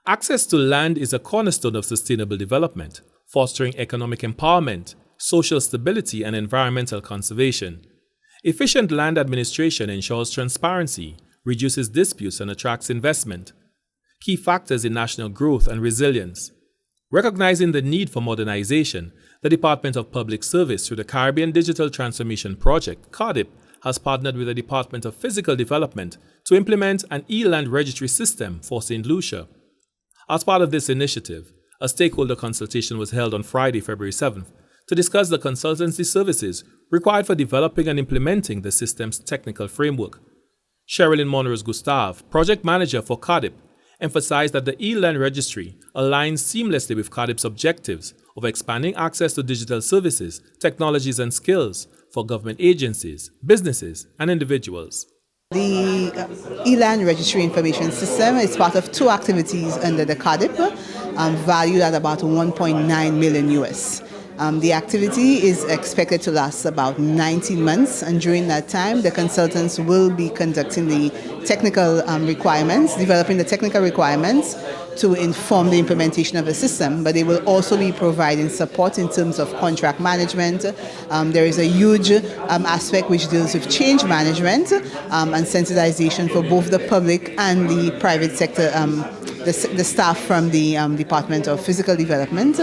Access to land is a cornerstone of sustainable development, fostering economic empowerment, social stability, and environmental conservation. Efficient land administration ensures transparency, reduces disputes, and attracts investment. Key factors in national growth and resilience. Recognizing the need for modernization, the Department of Public Service through the Caribbean Digital Transformation Project, CARDIP, has partnered with the Department of Physical Development to implement an e-land registry system for St. Lucia. As part of this initiative, a stakeholder consultation was held on Friday, February 7th, to discuss the consultancy services required for developing and implementing the system's technical framework. Sherilyn Monroe Gustav, project manager for CARDIP, emphasized that the e-land registry aligns seamlessly with CARDIP's objectives of expanding access to digital services, technologies, and skills for government agencies, businesses, and individuals. The e-land registry information system is part of two activities under the CARDIP, valued at about 1.9 million US. The activity is expected to last about 19 months, and during that time, the consultants will be conducting the technical requirements, developing the technical requirements to inform the implementation of the system, but they will also be providing support in terms of contract management. There is a huge aspect which deals with change management and sensitization for both the public and the private sector, the staff from the Department of Physical Development,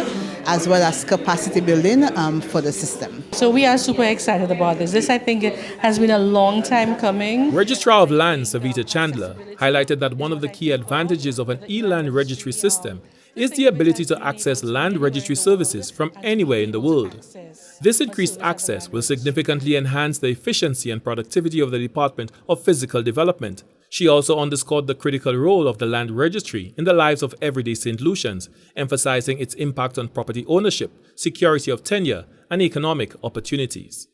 as well as capacity building for the system. So we are super excited about this. This, I think, has been a long time coming. Registrar of Lands, Savita Chandler, highlighted that one of the key advantages of an e-land registry system is the ability to access land registry services from anywhere in the world. This increased access will significantly enhance the efficiency and productivity of the Department of Physical Development. She also underscored the critical role of the land registry in the lives of everyday St. Lucians, emphasizing its impact on property ownership, security of tenure, and economic opportunities.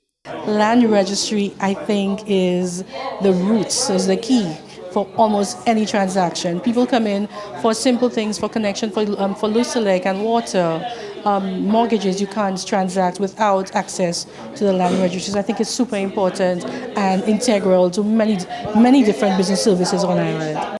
Land registry, I think, is the roots, is the key for almost any transaction. People come in for simple things, for connection, for loose lake and water. Mortgages you can't transact without access to the land registries. I think it's super important and integral to many different business services on Ireland.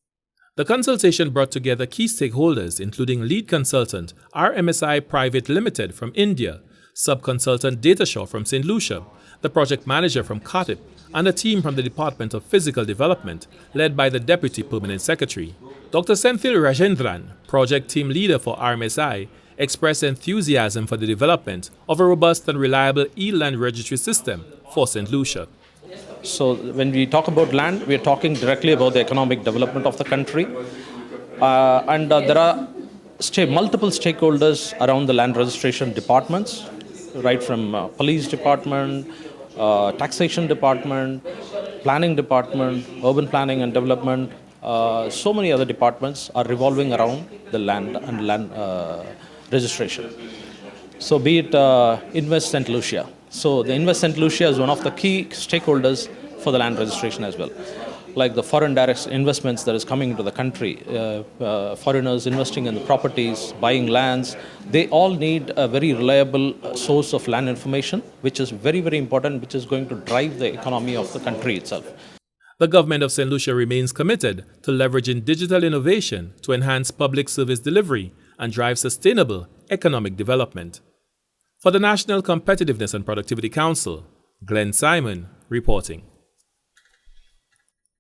The consultation brought together key stakeholders, including lead consultant RMSI Private Limited from India, sub-consultant Datashaw from St. Lucia, the project manager from CARDIP, and a team from the Department of Physical Development, led by the Deputy Permanent Secretary. Dr. Senthil Rajendran, project team leader for RMSI, expressed enthusiasm for the development of a robust and reliable e-land registry system for St. Lucia. So when we talk about land, we are talking directly about the economic development of the country. There are multiple stakeholders around the land registration departments, right from police department, taxation department, planning department, urban planning and development. So many other departments are revolving around the land and land registration. So be it Invest St. Lucia. So the Invest St. Lucia is one of the key stakeholders for the land registration as well. Like the foreign direct investments that is coming into the country, foreigners investing in the properties, buying lands, they all need a very reliable source of land information, which is very, very important, which is going to drive the economy of the country itself. The government of St. Lucia remains committed to leveraging digital innovation to enhance public service delivery and drive sustainable economic development. For the National Competitiveness and Productivity Council, Glenn Simon reporting.